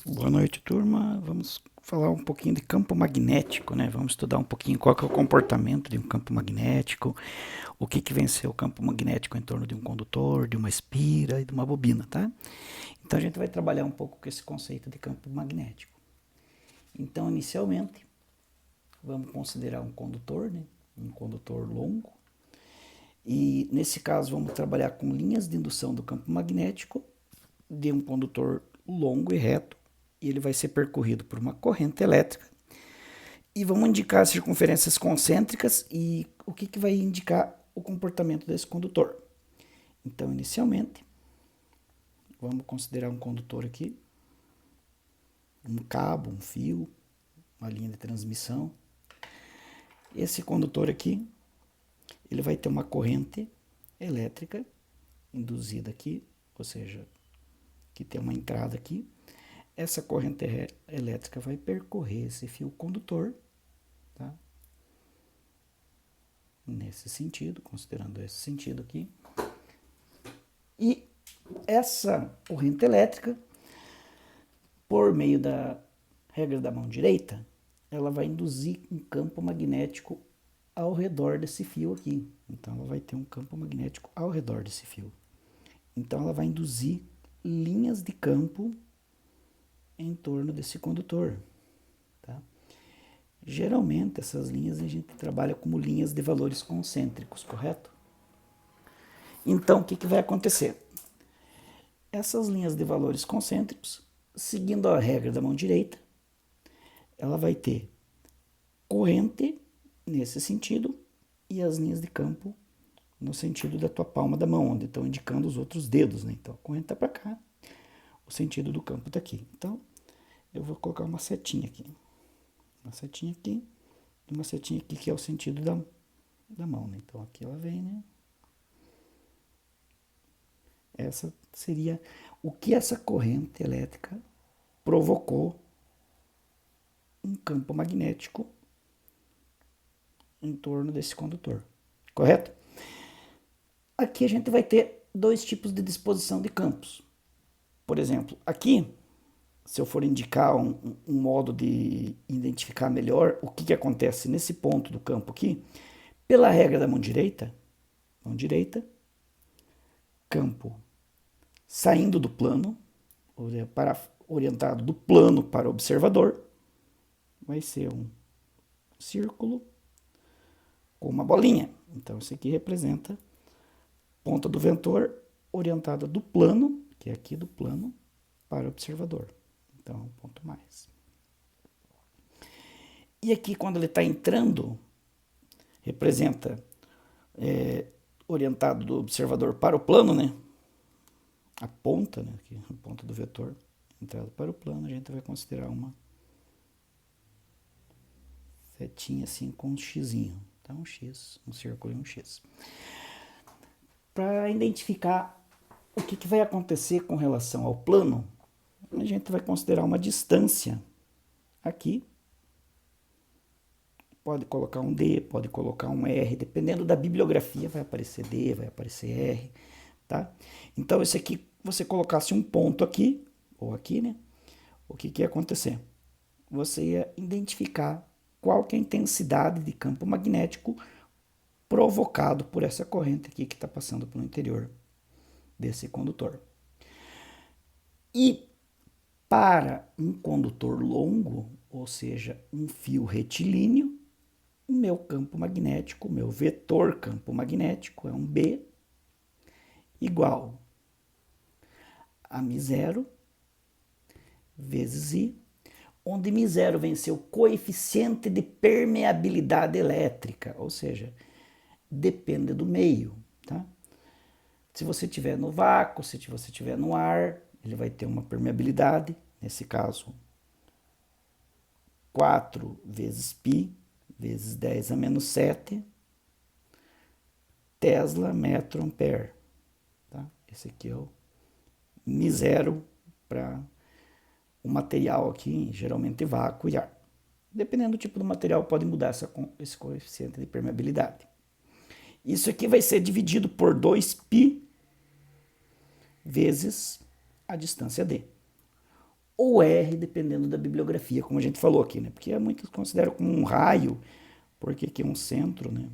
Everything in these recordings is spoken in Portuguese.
Boa noite, turma. Vamos falar um pouquinho de campo magnético, né? Vamos estudar um pouquinho qual que é o comportamento de um campo magnético, o que que vem a ser o campo magnético em torno de um condutor, de uma espira e de uma bobina, tá? Então a gente vai trabalhar um pouco com esse conceito de campo magnético. Então, inicialmente, vamos considerar um condutor, né? Um condutor longo. E nesse caso, vamos trabalhar com linhas de indução do campo magnético de um condutor longo e reto, e ele vai ser percorrido por uma corrente elétrica. E vamos indicar as circunferências concêntricas e o que, que vai indicar o comportamento desse condutor. Então, inicialmente, vamos considerar um condutor aqui, um cabo, um fio, uma linha de transmissão. Esse condutor aqui, ele vai ter uma corrente elétrica induzida aqui, ou seja, que tem uma entrada aqui. Essa corrente elétrica vai percorrer esse fio condutor, tá? Nesse sentido, considerando esse sentido aqui. E essa corrente elétrica, por meio da regra da mão direita, ela vai induzir um campo magnético ao redor desse fio aqui. Então ela vai ter um campo magnético ao redor desse fio. Então ela vai induzir linhas de campo em torno desse condutor, tá? Geralmente essas linhas a gente trabalha como linhas de valores concêntricos, correto? Então o que, que vai acontecer? Essas linhas de valores concêntricos, seguindo a regra da mão direita, ela vai ter corrente nesse sentido e as linhas de campo no sentido da tua palma da mão, onde estão indicando os outros dedos, né? Então a corrente está para cá, o sentido do campo está aqui. Então eu vou colocar uma setinha aqui e uma setinha aqui que é o sentido da mão, né? Então aqui ela vem, né? Essa seria o que essa corrente elétrica provocou um campo magnético em torno desse condutor, correto? Aqui a gente vai ter dois tipos de disposição de campos. Por exemplo, aqui, se eu for indicar um modo de identificar melhor o que acontece nesse ponto do campo aqui, pela regra da mão direita, campo saindo do plano, orientado do plano para o observador, vai ser um círculo com uma bolinha. Então, isso aqui representa ponta do vetor orientada do plano, que é aqui do plano, para o observador. Então, um ponto mais. E aqui, quando ele está entrando, representa orientado do observador para o plano, né? A ponta, né? Aqui, a ponta do vetor, entrada para o plano, a gente vai considerar uma setinha assim com um xizinho. Então, um X, um círculo e um X. Para identificar o que vai acontecer com relação ao plano, a gente vai considerar uma distância aqui. Pode colocar um D, pode colocar um R, dependendo da bibliografia, vai aparecer D, vai aparecer R, tá? Então, esse aqui, você colocasse um ponto aqui, ou aqui, né? O que ia acontecer? Você ia identificar qual que é a intensidade de campo magnético provocado por essa corrente aqui que está passando pelo interior desse condutor. E para um condutor longo, ou seja, um fio retilíneo, o meu campo magnético, o meu vetor campo magnético é um B igual a μ0 vezes I, onde μ0 vem ser o coeficiente de permeabilidade elétrica, ou seja, depende do meio, tá? Se você estiver no vácuo, se você estiver no ar, ele vai ter uma permeabilidade, nesse caso, 4 vezes π vezes 10 a menos 7 Tesla metro ampere. Tá? Esse aqui é o μ0 para o material aqui, geralmente vácuo e ar. Dependendo do tipo do material, pode mudar esse coeficiente de permeabilidade. Isso aqui vai ser dividido por 2π vezes a distância d. ou R, dependendo da bibliografia, como a gente falou aqui, né? Porque muitos consideram como um raio, porque aqui é um centro, né?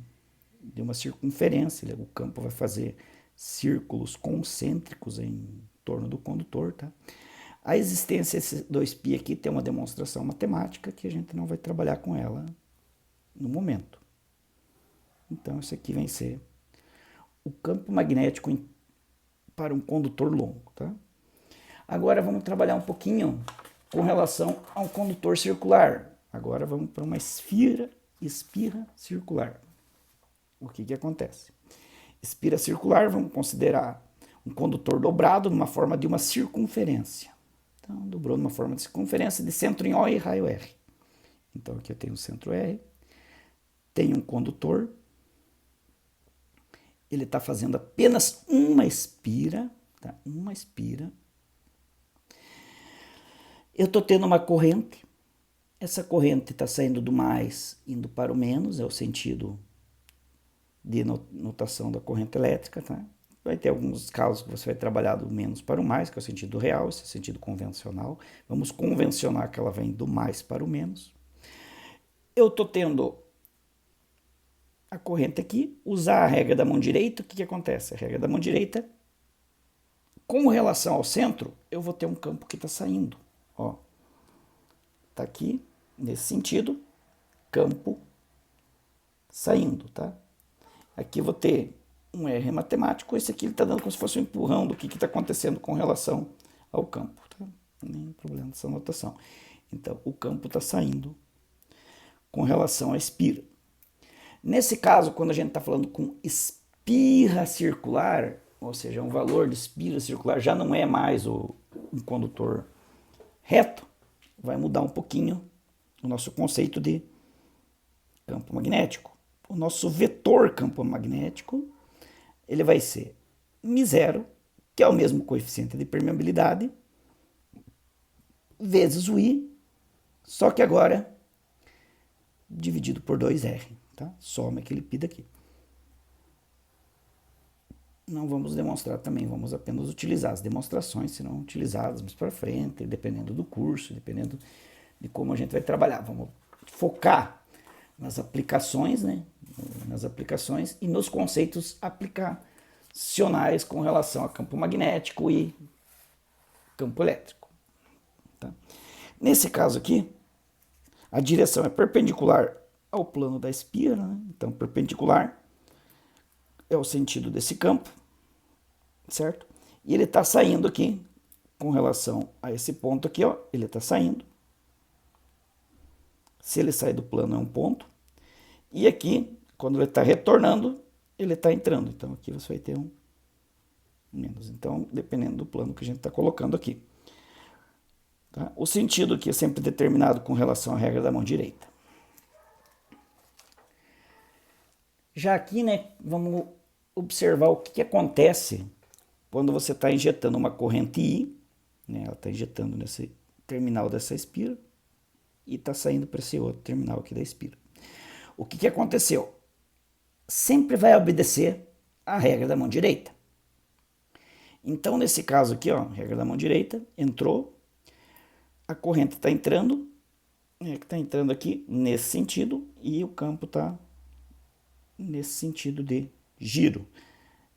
De uma circunferência, o campo vai fazer círculos concêntricos em torno do condutor, tá? A existência desses 2π aqui tem uma demonstração matemática que a gente não vai trabalhar com ela no momento. Então, isso aqui vem ser o campo magnético para um condutor longo, tá? Agora vamos trabalhar um pouquinho com relação a um condutor circular. Agora vamos para uma espira circular. O que acontece? Espira circular, vamos considerar um condutor dobrado numa forma de uma circunferência. Então, dobrou numa forma de circunferência de centro em O e raio R. Então, aqui eu tenho o centro R, tenho um condutor, ele está fazendo apenas uma espira, tá? Uma espira. Eu estou tendo uma corrente, essa corrente está saindo do mais, indo para o menos, é o sentido de notação da corrente elétrica, tá? Vai ter alguns casos que você vai trabalhar do menos para o mais, que é o sentido real, esse é o sentido convencional. Vamos convencionar que ela vem do mais para o menos. Eu estou tendo a corrente aqui, usar a regra da mão direita, o que acontece? A regra da mão direita, com relação ao centro, eu vou ter um campo que está saindo. Ó, tá aqui, nesse sentido, campo saindo, tá? Aqui eu vou ter um R matemático, esse aqui ele está dando como se fosse um empurrão do que está acontecendo com relação ao campo. Tá? Nenhum problema dessa notação. Então, o campo está saindo com relação à espira. Nesse caso, quando a gente está falando com espirra circular, ou seja, um valor de espira circular já não é mais um condutor reto, vai mudar um pouquinho o nosso conceito de campo magnético. O nosso vetor campo magnético, ele vai ser μ0, que é o mesmo coeficiente de permeabilidade, vezes o I, só que agora dividido por 2R, tá? Soma aquele π daqui. Não vamos demonstrar também, vamos apenas utilizar. As demonstrações serão utilizadas mais para frente, dependendo do curso, dependendo de como a gente vai trabalhar. Vamos focar nas aplicações, né? Nas aplicações e nos conceitos aplicacionais com relação a campo magnético e campo elétrico. Tá? Nesse caso aqui, a direção é perpendicular ao plano da espira, né? Então perpendicular é o sentido desse campo, certo? E ele está saindo aqui com relação a esse ponto aqui, ó, ele está saindo. Se ele sai do plano é um ponto. E aqui, quando ele está retornando, ele está entrando. Então aqui você vai ter um menos. Então, dependendo do plano que a gente está colocando aqui. Tá? O sentido aqui é sempre determinado com relação à regra da mão direita. Já aqui, né, vamos observar o que acontece quando você está injetando uma corrente I, né, ela está injetando nesse terminal dessa espira e está saindo para esse outro terminal aqui da espira. O que aconteceu? Sempre vai obedecer a regra da mão direita. Então, nesse caso aqui, ó, regra da mão direita, entrou, a corrente está entrando, está entrando aqui nesse sentido e o campo está nesse sentido de giro.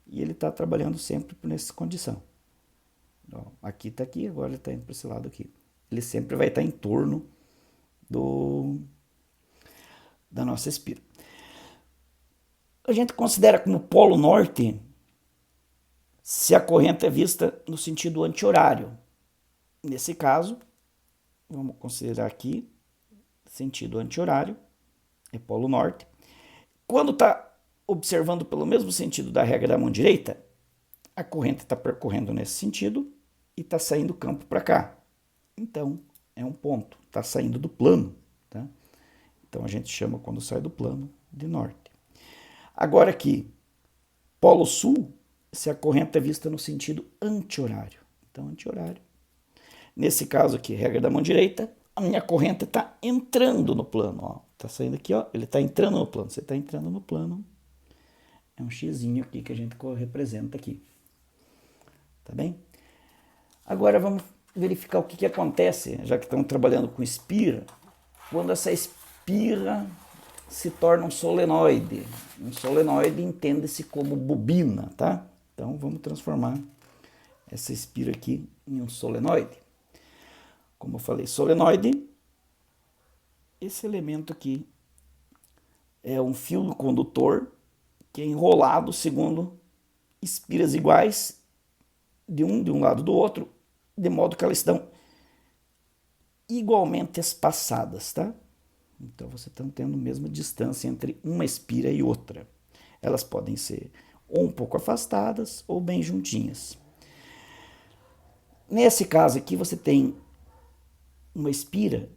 E ele está trabalhando sempre nessa condição. Ó, aqui está aqui, agora ele está indo para esse lado aqui. Ele sempre vai estar em torno da nossa espira. A gente considera como polo norte se a corrente é vista no sentido anti-horário. Nesse caso, vamos considerar aqui sentido anti-horário, é polo norte. Quando está observando pelo mesmo sentido da regra da mão direita, a corrente está percorrendo nesse sentido e está saindo campo para cá. Então, é um ponto, está saindo do plano. Tá? Então, a gente chama quando sai do plano de norte. Agora aqui, polo sul, se a corrente é vista no sentido anti-horário. Então, anti-horário. Nesse caso aqui, regra da mão direita, a minha corrente está entrando no plano. Está saindo aqui, ó, ele está entrando no plano. Você está entrando no plano. É um xizinho aqui que a gente representa aqui. Tá bem? Agora vamos verificar o que acontece, já que estamos trabalhando com espira, quando essa espira se torna um solenoide. Um solenoide entende-se como bobina, tá? Então vamos transformar essa espira aqui em um solenoide. Como eu falei, solenoide, esse elemento aqui é um fio condutor que é enrolado segundo espiras iguais de um lado do outro, de modo que elas estão igualmente espaçadas, tá? Então você está tendo a mesma distância entre uma espira e outra. Elas podem ser ou um pouco afastadas ou bem juntinhas. Nesse caso aqui você tem uma espira,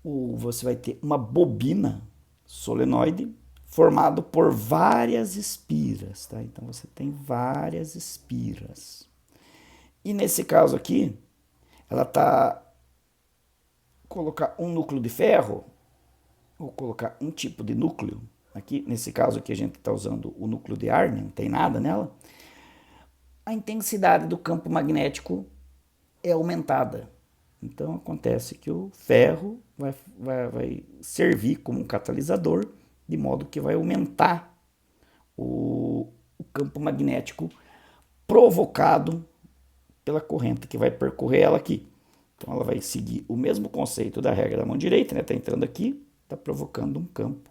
ou você vai ter uma bobina solenoide formado por várias espiras, tá? Então você tem várias espiras. E nesse caso aqui, ela tá colocar um núcleo de ferro ou colocar um tipo de núcleo. Aqui, nesse caso aqui a gente está usando o núcleo de ar, não tem nada nela. A intensidade do campo magnético é aumentada. Então acontece que o ferro vai servir como um catalisador, de modo que vai aumentar o campo magnético provocado pela corrente que vai percorrer ela aqui. Então ela vai seguir o mesmo conceito da regra da mão direita, né? Está entrando aqui, está provocando um campo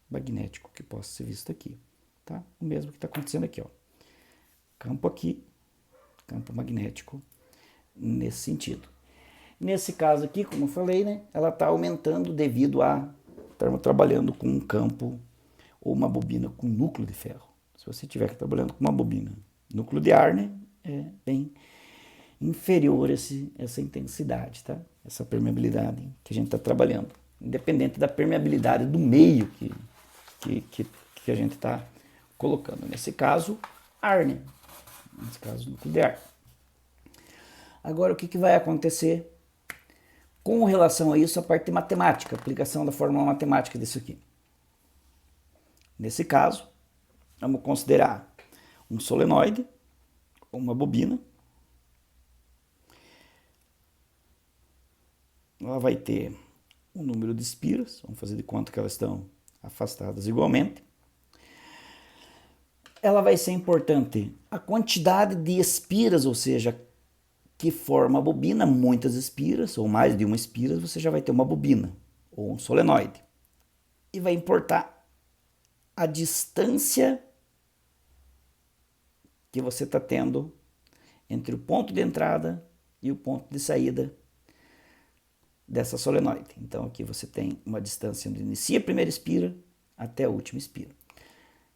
magnético que possa ser visto aqui. Tá? O mesmo que está acontecendo aqui. Ó. Campo aqui, campo magnético nesse sentido. Nesse caso aqui, como eu falei, né, ela está aumentando devido a estarmos trabalhando com um campo ou uma bobina com núcleo de ferro. Se você estiver trabalhando com uma bobina núcleo de ar, né, é bem inferior essa intensidade, tá? Essa permeabilidade que a gente está trabalhando, independente da permeabilidade do meio que a gente está colocando. Nesse caso, ar, né? Nesse caso, núcleo de ar. Agora, o que vai acontecer com relação a isso, a parte matemática, a aplicação da fórmula matemática disso aqui. Nesse caso, vamos considerar um solenoide, uma bobina. Ela vai ter um número de espiras, vamos fazer de conta que elas estão afastadas igualmente. Ela vai ser importante a quantidade de espiras, ou seja, que forma a bobina, muitas espiras, ou mais de uma espira, você já vai ter uma bobina, ou um solenoide. E vai importar a distância que você está tendo entre o ponto de entrada e o ponto de saída dessa solenoide. Então aqui você tem uma distância onde inicia a primeira espira até a última espira.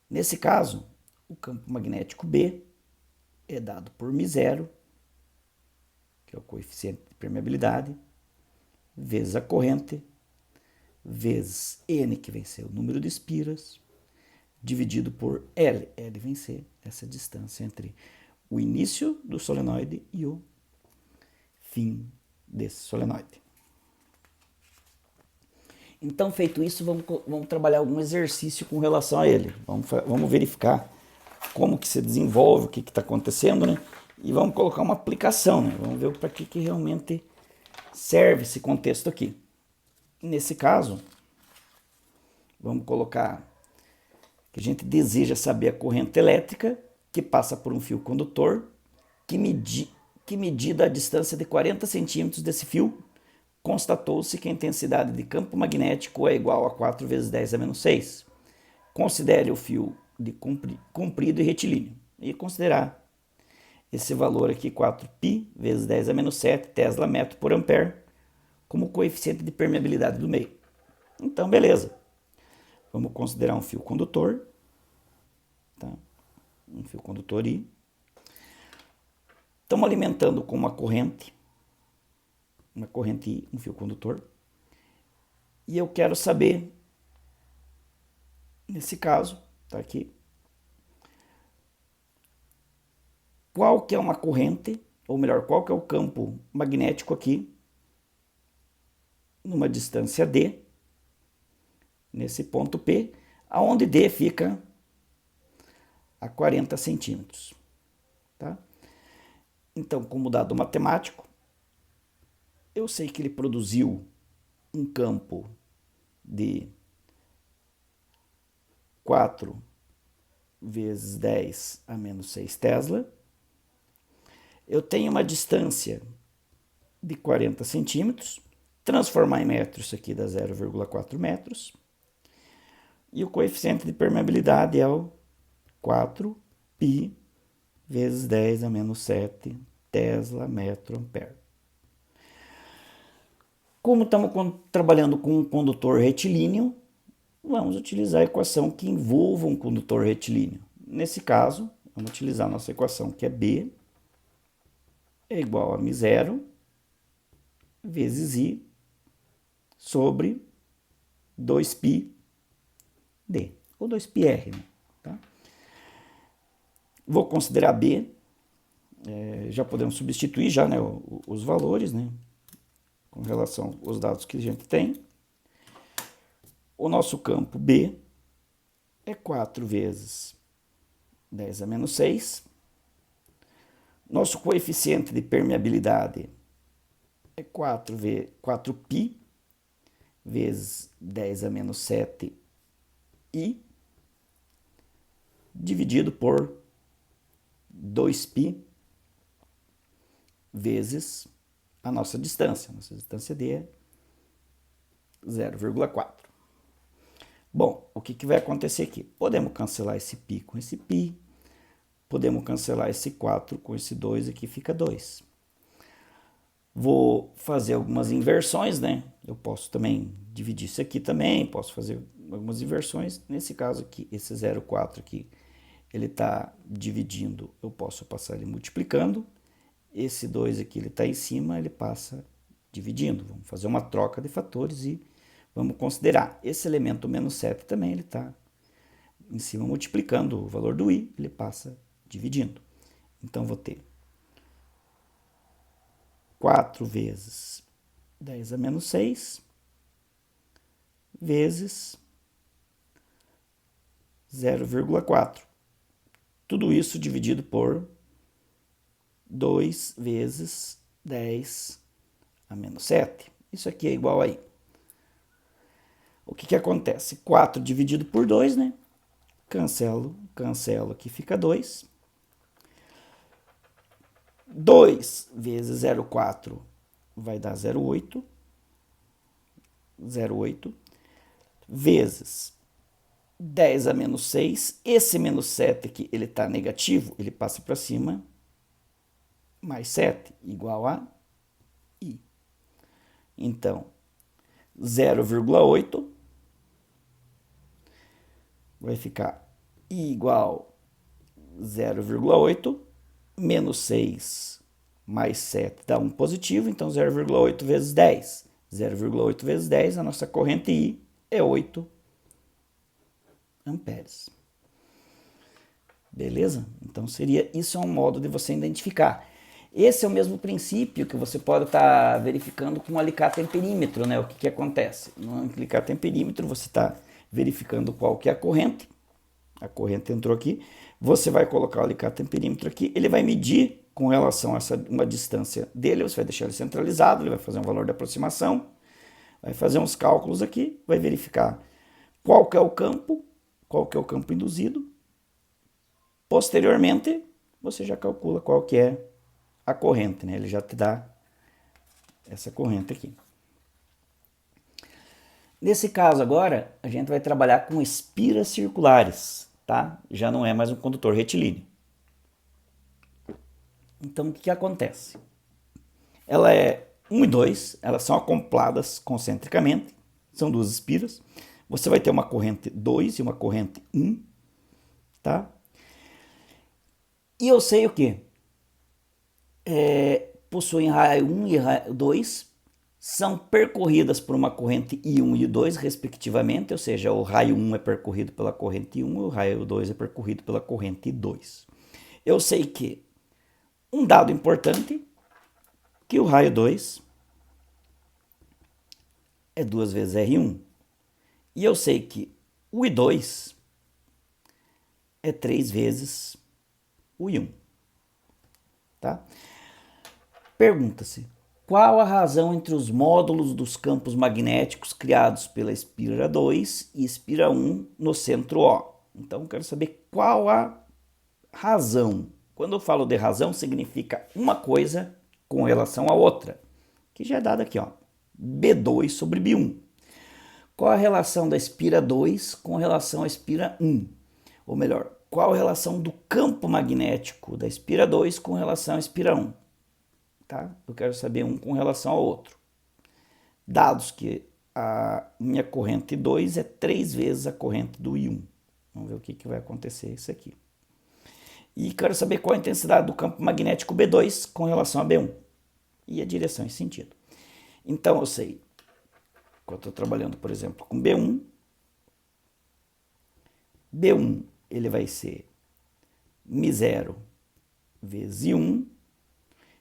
Nesse caso, o campo magnético B é dado por μ0, que é o coeficiente de permeabilidade, vezes a corrente, vezes N, que vem ser o número de espiras, dividido por L. L vem ser essa distância entre o início do solenoide e o fim desse solenoide. Então, feito isso, vamos trabalhar algum exercício com relação a ele. Vamos verificar como que se desenvolve, o que está acontecendo, né? E vamos colocar uma aplicação, né? Vamos ver para que realmente serve esse contexto aqui. Nesse caso, vamos colocar que a gente deseja saber a corrente elétrica que passa por um fio condutor, que medida a distância de 40 centímetros desse fio, constatou-se que a intensidade de campo magnético é igual a 4 vezes 10 a menos 6. Considere o fio de comprido e retilíneo. E considerar esse valor aqui, 4π vezes 10 a menos 7 Tesla metro por ampere, como coeficiente de permeabilidade do meio. Então, beleza. Vamos considerar um fio condutor. Tá? Um fio condutor I. Estamos alimentando com uma corrente I, um fio condutor. E eu quero saber, nesse caso, tá aqui, qual que é uma corrente, ou melhor, qual que é o campo magnético aqui, numa distância D, nesse ponto P, aonde D fica a 40 centímetros. Tá? Então, como dado matemático, eu sei que ele produziu um campo de 4 vezes 10 a menos 6 Tesla. Eu tenho uma distância de 40 centímetros. Transformar em metros, isso aqui dá 0,4 metros. E o coeficiente de permeabilidade é o 4π vezes 10 a menos 7 Tesla metro ampere. Como estamos trabalhando com um condutor retilíneo, vamos utilizar a equação que envolva um condutor retilíneo. Nesse caso, vamos utilizar a nossa equação que é B é igual a μ0 vezes I sobre 2πd, ou 2πr, né? Tá? Vou considerar B, já podemos substituir já, né, os valores, né, com relação aos dados que a gente tem. O nosso campo B é 4 vezes 10 a menos 6. Nosso coeficiente de permeabilidade é 4π vezes 10 a menos 7 I dividido por 2π vezes a nossa distância. Nossa distância D é 0,4. Bom, o que vai acontecer aqui? Podemos cancelar esse π com esse π. Podemos cancelar esse 4 com esse 2, aqui fica 2. Vou fazer algumas inversões, né? Eu posso também dividir isso aqui também, posso fazer algumas inversões. Nesse caso aqui, esse 0,4 aqui, ele está dividindo, eu posso passar ele multiplicando. Esse 2 aqui, ele está em cima, ele passa dividindo. Vamos fazer uma troca de fatores e vamos considerar. Esse elemento menos 7 também, ele está em cima multiplicando o valor do I, ele passa dividindo. Então, vou ter 4 vezes 10 a menos 6 vezes 0,4. Tudo isso dividido por 2 vezes 10 a menos 7. Isso aqui é igual a I. O que acontece? 4 dividido por 2, né? Cancelo, aqui fica 2. 2 vezes 0,4 vai dar 0,8. 0,8 vezes 10 a menos 6. Esse menos 7 aqui, ele está negativo, ele passa para cima. Mais 7 igual a I. Então, 0,8 vai ficar I igual 0,8 menos 6 mais 7 dá 1 positivo, então 0,8 vezes 10. 0,8 vezes 10, a nossa corrente I é 8 amperes. Beleza? Então, isso é um modo de você identificar. Esse é o mesmo princípio que você pode estar verificando com o alicate amperímetro, né? O que acontece? No alicate amperímetro, você está verificando qual que é a corrente. A corrente entrou aqui. Você vai colocar o alicate amperímetro aqui. Ele vai medir com relação a uma distância dele. Você vai deixar ele centralizado. Ele vai fazer um valor de aproximação. Vai fazer uns cálculos aqui. Vai verificar qual que é o campo induzido. Posteriormente, você já calcula qual que é a corrente, né? Ele já te dá essa corrente aqui. Nesse caso agora, a gente vai trabalhar com espiras circulares, tá? Já não é mais um condutor retilíneo. Então, o que acontece? Ela é 1 e 2, elas são acopladas concentricamente, são duas espiras. Você vai ter uma corrente 2 e uma corrente 1, tá? E eu sei o quê? Possuem raio 1 e raio 2, são percorridas por uma corrente I1 e I2, respectivamente, ou seja, o raio 1 é percorrido pela corrente I1 e o raio 2 é percorrido pela corrente I2. Eu sei que um dado importante, que o raio 2 é 2 vezes R1, e eu sei que o I2 é 3 vezes o I1. Tá? Pergunta-se, Qual a razão entre os módulos dos campos magnéticos criados pela espira 2 e espira 1 no centro O? Então, eu quero saber qual a razão. Quando eu falo de razão, significa uma coisa com relação à outra, que já é dada aqui, ó, B2 sobre B1. Qual a relação da espira 2 com relação à espira 1? Ou melhor, qual a relação do campo magnético da espira 2 com relação à espira 1? Tá? Eu quero saber um com relação ao outro. Dados que a minha corrente 2 é 3 vezes a corrente do I1. Vamos ver o que vai acontecer isso aqui. E quero saber qual a intensidade do campo magnético B2 com relação a B1. E a direção e sentido. Então eu sei, quando eu estou trabalhando, por exemplo, com B1, B1 ele vai ser μ0 vezes I1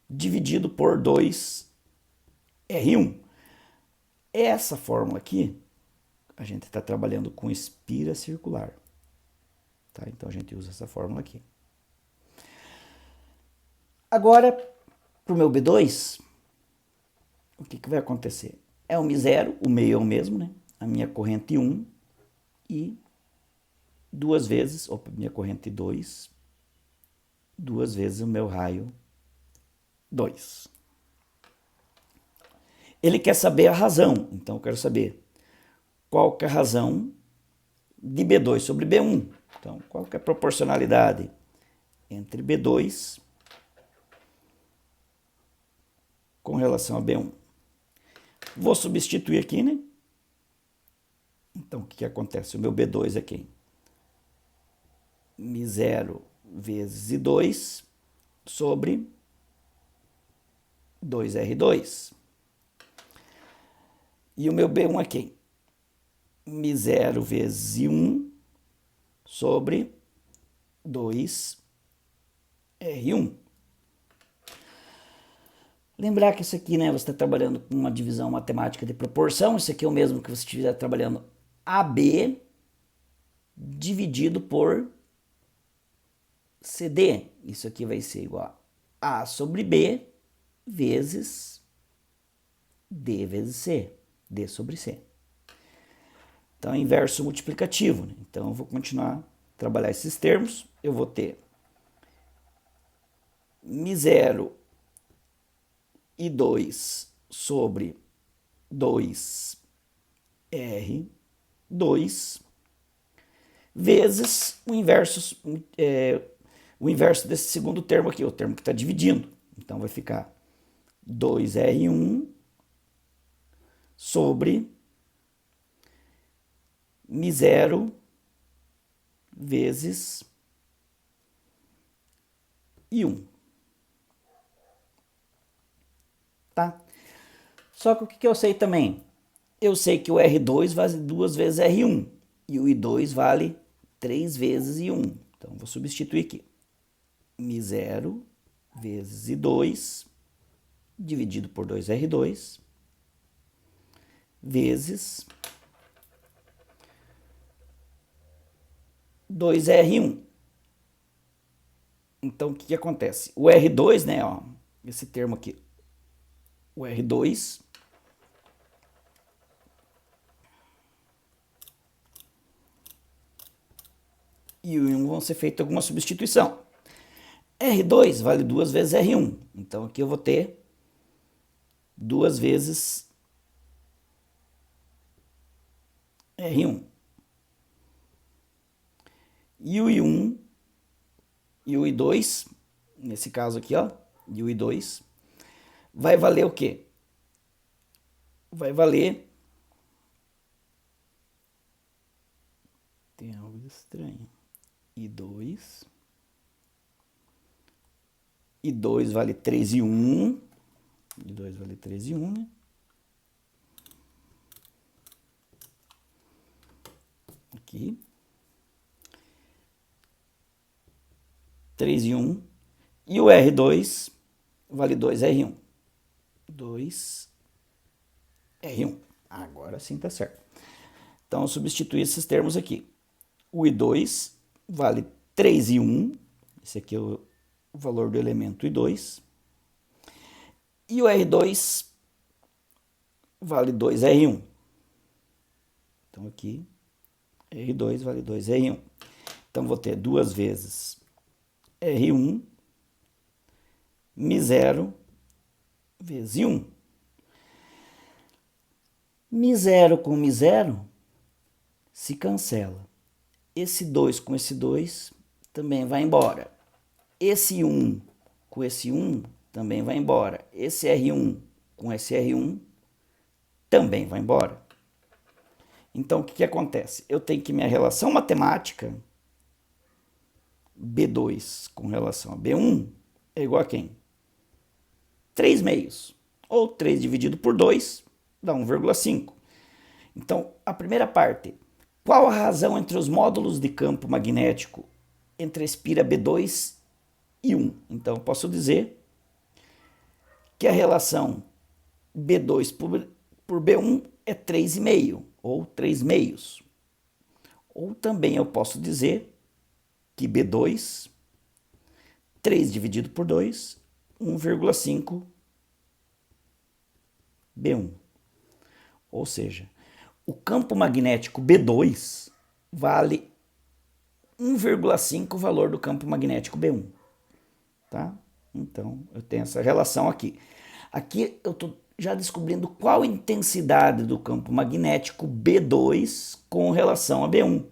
dividido por 2R1. Essa fórmula aqui, a gente está trabalhando com espira circular. Tá? Então a gente usa essa fórmula aqui. Agora, para o meu B2, o que vai acontecer? É o μ0, o meio é o mesmo, né? A minha corrente 1 e duas vezes, minha corrente 2, duas vezes o meu raio 2. Ele quer saber a razão, então eu quero saber qual que é a razão de B2 sobre B1. Então, qual que é a proporcionalidade entre B2 com relação a B1? Vou substituir aqui, né? Então, o que acontece? O meu B2 é quem? μ0 vezes I2 sobre 2R2. E o meu B1 é quem? μ0 vezes I1 sobre 2R1. Lembrar que isso aqui, né, você está trabalhando com uma divisão matemática de proporção. Isso aqui é o mesmo que você estiver trabalhando AB dividido por CD. Isso aqui vai ser igual a sobre B vezes D vezes C. D sobre C. Então, é inverso multiplicativo. Né? Então, eu vou continuar a trabalhar esses termos. Eu vou ter μ0 e 2 sobre 2R2 vezes o inverso desse segundo termo aqui, o termo que está dividindo. Então, vai ficar 2R1 sobre μ0 vezes I1. Tá? Só que o que eu sei também? Eu sei que o R2 vale 2 vezes R1 e o I2 vale 3 vezes I1. Então, vou substituir aqui. μ0 vezes I2 dividido por 2R2 vezes 2R1. Então, o que acontece? O R2, né, ó, esse termo aqui, o R2 e o I1 vão ser feitas alguma substituição. R2 vale 2 vezes R1. Então, aqui eu vou ter 2 vezes R1. E o I1 e o I2, nesse caso aqui, ó, e o I2, vai valer o quê? Vai valer... Tem algo estranho. I2 vale 3 e 1. I2 vale 3 e 1, né? Aqui. 3 e 1. E o R2 vale 2R1. 2R1. Agora sim tá certo. Então, eu substituir esses termos aqui. O I2 vale 3 e 1. Esse aqui é o valor do elemento I2. E o R2 vale 2R1. Então aqui, R2 vale 2R1. Então vou ter 2 vezes R1 μ0 vezes 1. μ0 com μ0 se cancela. Esse 2 com esse 2 também vai embora. Esse 1 com esse 1 também vai embora. Esse R1 com esse R1 também vai embora. Então, o que acontece? Eu tenho que minha relação matemática, B2 com relação a B1, é igual a quem? 3 meios. Ou 3 dividido por 2 dá 1,5. Então, a primeira parte. Qual a razão entre os módulos de campo magnético entre a espira B2 e 1? Então, posso dizer que a relação B2 por B1 é 3,5, ou 3 meios. Ou também eu posso dizer que B2, 3 dividido por 2, 1,5 B1. Ou seja, o campo magnético B2 vale 1,5 o valor do campo magnético B1. Tá? Então, eu tenho essa relação aqui. Aqui eu estou já descobrindo qual a intensidade do campo magnético B2 com relação a B1.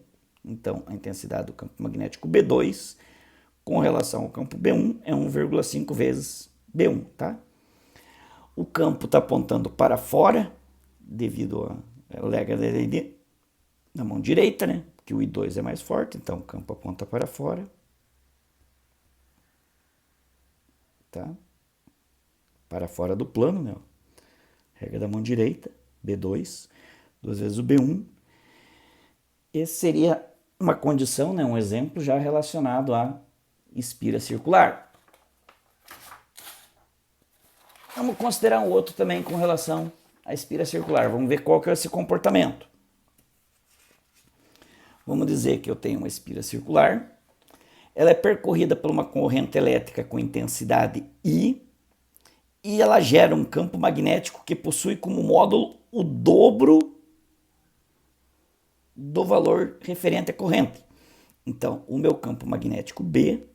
Então, a intensidade do campo magnético B2 com relação ao campo B1 é 1,5 vezes B1, tá? O campo está apontando para fora, devido à regra da lei na mão direita, né? Porque o I2 é mais forte, então o campo aponta para fora. Tá? Para fora do plano, né? Regra da mão direita, B2, 2 vezes o B1. Esse seria uma condição, né? Um exemplo já relacionado à espira circular. Vamos considerar um outro também com relação à espira circular. Vamos ver qual que é esse comportamento. Vamos dizer que eu tenho uma espira circular. Ela é percorrida por uma corrente elétrica com intensidade I e ela gera um campo magnético que possui como módulo o dobro do valor referente à corrente. Então, o meu campo magnético B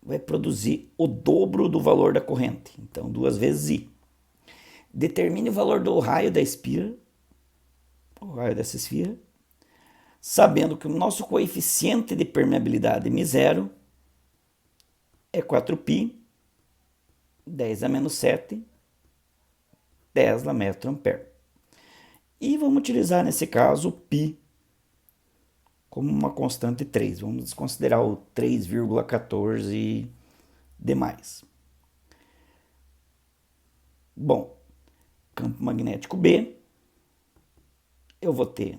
vai produzir o dobro do valor da corrente. Então, 2 vezes I. Determine o valor do raio da espira, o raio dessa esfera, sabendo que o nosso coeficiente de permeabilidade μ0 é 4π 10 a menos 7 Tesla metro ampere. E vamos utilizar nesse caso o π como uma constante 3. Vamos desconsiderar o 3,14 demais. Bom, campo magnético B, eu vou ter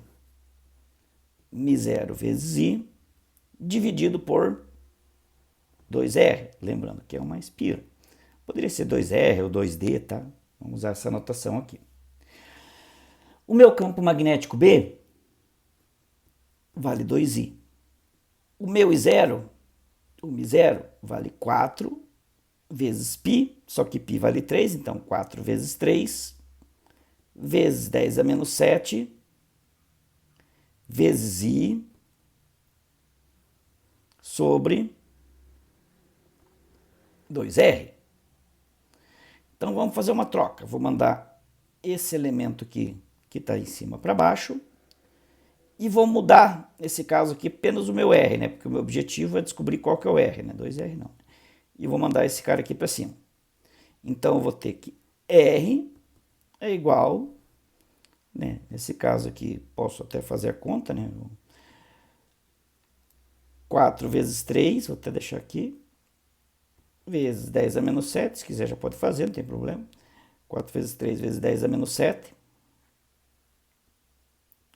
μ0 vezes I dividido por 2R, lembrando que é uma espira. Poderia ser 2R ou 2D, tá? Vamos usar essa notação aqui. O meu campo magnético B vale 2I. O meu I0, o μ0, vale 4 vezes π, só que π vale 3, então 4 vezes 3, vezes 10 a menos 7, vezes I, sobre 2R. Então vamos fazer uma troca. Vou mandar esse elemento aqui que está em cima para baixo e vou mudar, nesse caso aqui, apenas o meu R, né? Porque o meu objetivo é descobrir qual que é o R, né? 2R não. E vou mandar esse cara aqui para cima. Então eu vou ter que R é igual, né? Nesse caso aqui, posso até fazer a conta, né? 4 vezes 3, vou até deixar aqui, vezes 10 a menos 7, se quiser já pode fazer, não tem problema. 4 vezes 3 vezes 10 a menos 7,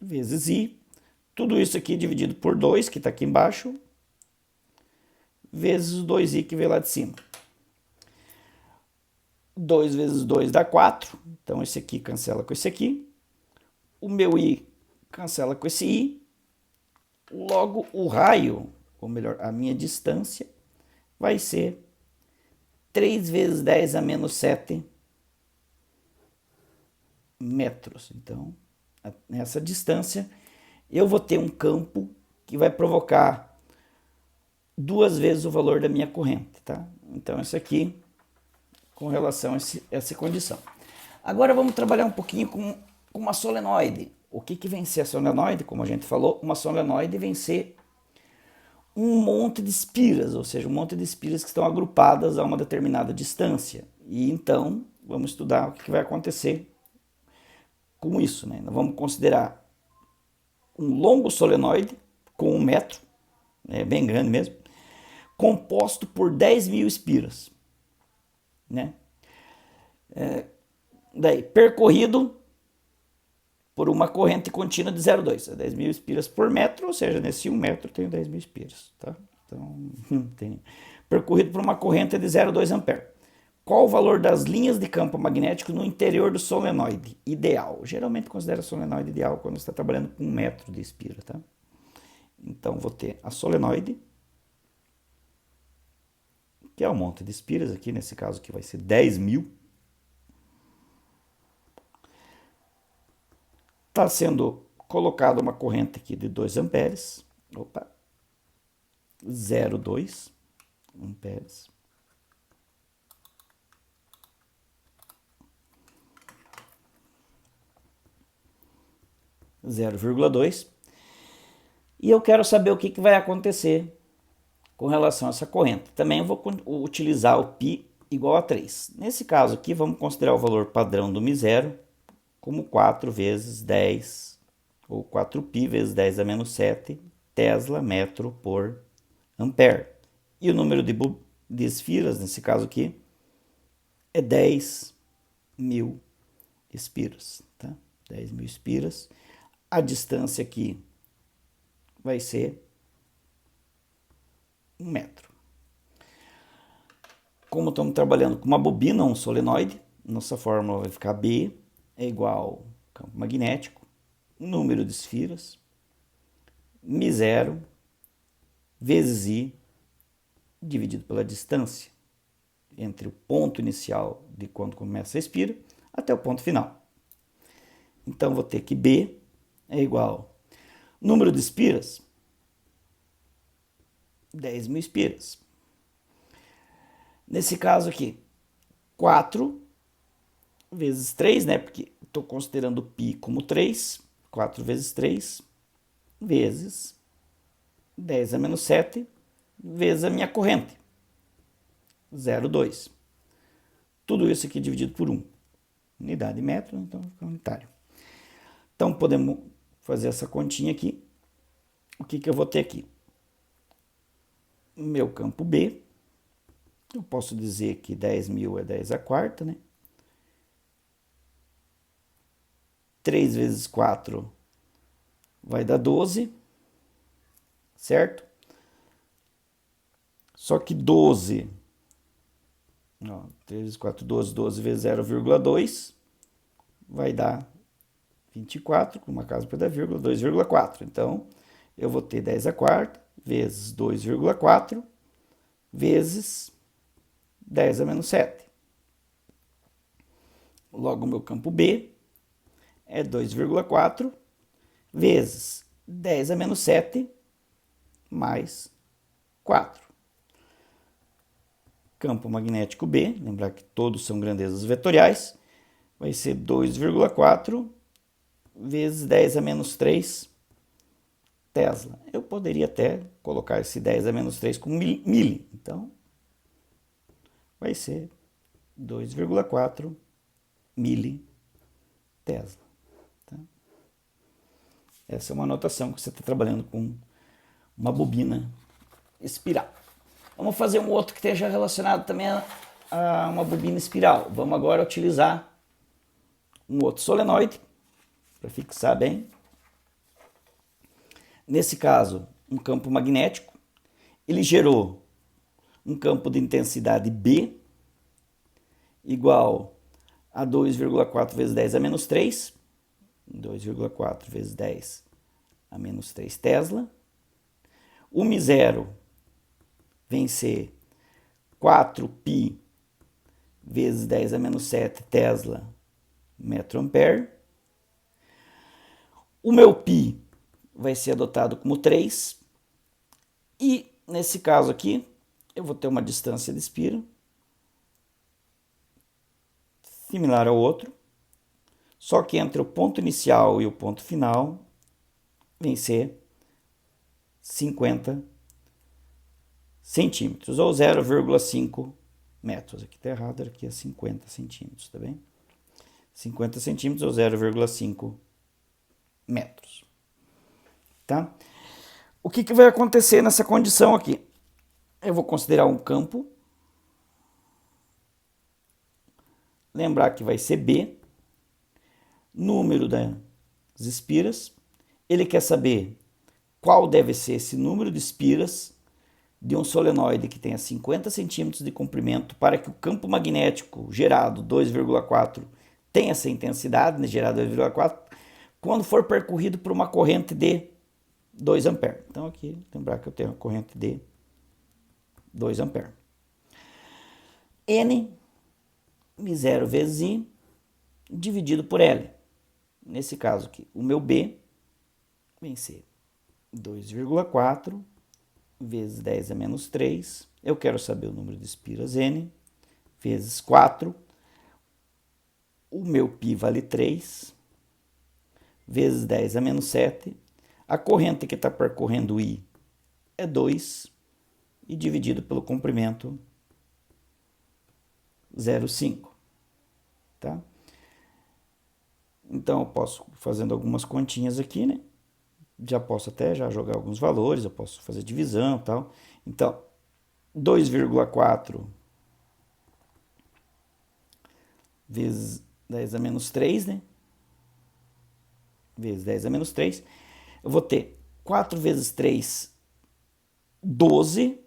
vezes I. Tudo isso aqui dividido por 2, que está aqui embaixo, vezes o 2i que veio lá de cima. 2 vezes 2 dá 4, então esse aqui cancela com esse aqui. O meu i cancela com esse i. Logo, o raio, ou melhor, a minha distância, vai ser 3 vezes 10 a menos 7 metros. Então, nessa distância, eu vou ter um campo que vai provocar 2 vezes o valor da minha corrente, tá? Então, isso aqui com relação a essa condição. Agora vamos trabalhar um pouquinho com uma solenoide. O que vem ser a solenoide? Como a gente falou, uma solenoide vem ser um monte de espiras, ou seja, um monte de espiras que estão agrupadas a uma determinada distância. E então, vamos estudar o que vai acontecer com isso, né? Nós vamos considerar um longo solenoide com 1 metro, bem grande mesmo, composto por 10.000 espiras, né? Daí, percorrido por uma corrente contínua de 0,2, 10.000 espiras por metro, ou seja, nesse 1 metro tenho 10.000 espiras, tá? Então, percorrido por uma corrente de 0,2 ampere. Qual o valor das linhas de campo magnético no interior do solenoide ideal? Geralmente considera solenoide ideal quando você está trabalhando com 1 metro de espira, tá? Então, vou ter a solenoide, que é um monte de espiras aqui, nesse caso aqui vai ser 10.000. Está sendo colocada uma corrente aqui de 2 amperes, 0,2 amperes. Zero vírgula dois. E eu quero saber o que vai acontecer com relação a essa corrente. Também eu vou utilizar o π igual a 3. Nesse caso aqui, vamos considerar o valor padrão do μ0 como 4 vezes 10, ou 4π vezes 10 a menos 7 Tesla metro por ampere. E o número de esfiras, nesse caso aqui, é 10.000 espiras, tá? 10.000 espiras. A distância aqui vai ser 1 metro. Como estamos trabalhando com uma bobina, um solenoide, nossa fórmula vai ficar B é igual ao campo magnético, número de esfiras, μ0 vezes I dividido pela distância entre o ponto inicial de quando começa a espira até o ponto final. Então, vou ter que B é igual ao número de espiras, 10.000 espiras. Nesse caso aqui, 4 vezes 3, né? Porque estou considerando π como 3. 4 vezes 3 vezes 10 a menos 7 vezes a minha corrente, 0,2. Tudo isso aqui dividido por 1. Unidade de metro, então fica unitário. Então, podemos fazer essa continha aqui. O que eu vou ter aqui? Meu campo B. Eu posso dizer que 10.000 é 10 a quarta, né? 3 vezes 4 vai dar 12, certo? Só que 12, 3 vezes 4, 12, 12 vezes 0,2 vai dar 24, com uma casa para dar vírgula, 2,4. Então, eu vou ter 10 a quarta vezes 2,4 vezes 10 a menos 7. Logo, o meu campo B é 2,4 vezes 10 a menos 7 mais 4. Campo magnético B, lembrar que todos são grandezas vetoriais, vai ser 2,4 vezes 10 a menos 3 Tesla. Eu poderia até colocar esse 10 a menos 3 como mili. Então, vai ser 2,4 mili Tesla. Tá? Essa é uma anotação que você está trabalhando com uma bobina espiral. Vamos fazer um outro que esteja relacionado também a uma bobina espiral. Vamos agora utilizar um outro solenoide para fixar bem. Nesse caso, um campo magnético. Ele gerou um campo de intensidade B igual a 2,4 vezes 10 a menos 3. 2,4 vezes 10 a menos 3 Tesla. O μ0 vem ser 4π vezes 10 a menos 7 Tesla metro ampere. O meu π vai ser adotado como 3. E nesse caso aqui, eu vou ter uma distância de espira similar ao outro, só que entre o ponto inicial e o ponto final vem ser 50 centímetros, ou 0,5 metros. Aqui está errado, aqui é 50 centímetros, tá bem? 50 centímetros ou 0,5 metros. Tá? O que vai acontecer nessa condição aqui? Eu vou considerar um campo. Lembrar que vai ser B. Número das espiras. Ele quer saber qual deve ser esse número de espiras de um solenoide que tenha 50 centímetros de comprimento para que o campo magnético gerado 2,4 tenha essa intensidade, né, gerado 2,4, quando for percorrido por uma corrente de 2 amperes. Então aqui, lembrar que eu tenho uma corrente de 2 amperes. N, M0 vezes I, dividido por L. Nesse caso aqui, o meu B vem ser 2,4 vezes 10 a menos 3. Eu quero saber o número de espiras N, vezes 4. O meu π vale 3, vezes 10 a menos 7. A corrente que está percorrendo I é 2, e dividido pelo comprimento 0,5. Tá? Então, eu posso, fazendo algumas continhas aqui, né? Já posso até já jogar alguns valores, eu posso fazer divisão e tal. Então, 2,4 vezes 10 a menos 3, né? Vezes 10 a menos 3. Eu vou ter 4 vezes 3, 12.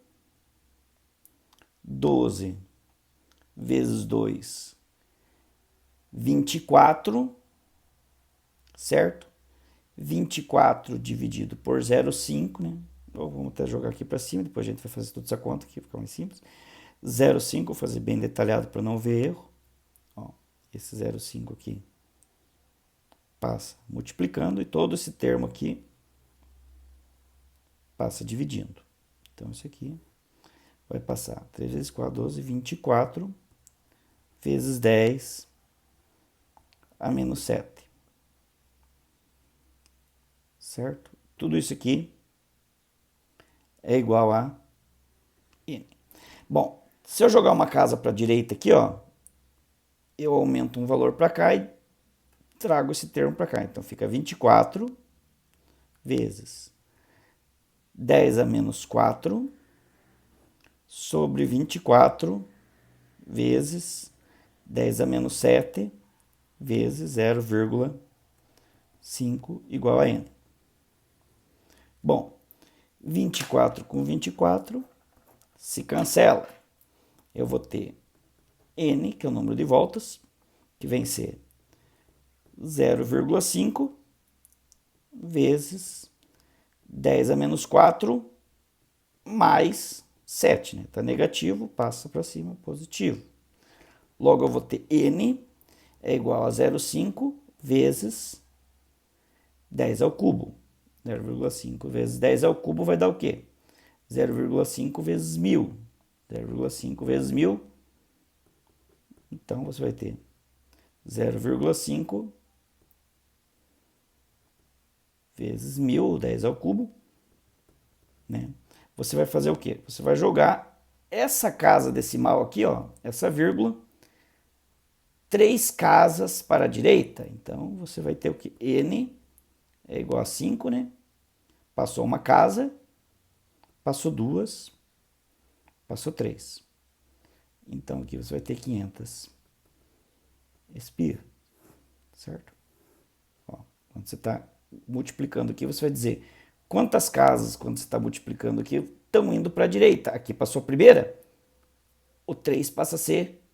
12 vezes 2, 24, certo? 24 dividido por 0,5, né? Ou vamos até jogar aqui para cima, depois a gente vai fazer toda essa conta aqui, fica mais simples. 0,5, vou fazer bem detalhado para não ver erro. Ó, esse 0,5 aqui passa multiplicando e todo esse termo aqui passa dividindo. Então, isso aqui vai passar 3 vezes 4, 12, 24 vezes 10 a menos 7. Certo? Tudo isso aqui é igual a N. Bom, se eu jogar uma casa para a direita aqui, ó, eu aumento um valor para cá e trago esse termo para cá. Então, fica 24 vezes 10 a menos 4 sobre 24 vezes 10 a menos 7 vezes 0,5 igual a N. Bom, 24 com 24 se cancela. Eu vou ter N, que é o número de voltas, que vem ser 0,5 vezes 10 a menos 4 mais 7. Né? Tá negativo, passa para cima, positivo. Logo, eu vou ter N é igual a 0,5 vezes 10 ao cubo. 0,5 vezes 10 ao cubo vai dar o quê? 0,5 vezes 1000. 0,5 vezes 1000. Então, você vai ter 0,5 vezes 1000, 10 ao cubo. Né? Você vai fazer o quê? Você vai jogar essa casa decimal aqui, ó, essa vírgula, 3 casas para a direita. Então, você vai ter o quê? N é igual a 5, né? Passou uma casa, passou 2, passou 3. Então, aqui você vai ter 500 espiras, certo? Ó, quando você está multiplicando aqui, você vai dizer quantas casas, quando você está multiplicando aqui, estão indo para a direita. Aqui passou a primeira, o 3 passa a ser,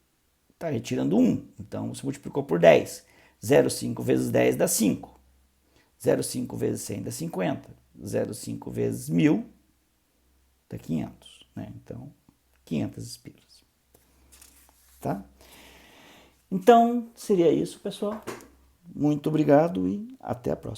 está retirando 1. Então, você multiplicou por 10. 0,5 vezes 10 dá 5. 0,5 vezes 100 dá 50. 0,5 vezes 1000 dá 500. Né? Então, 500 espiras. Tá? Então, seria isso, pessoal. Muito obrigado e até a próxima.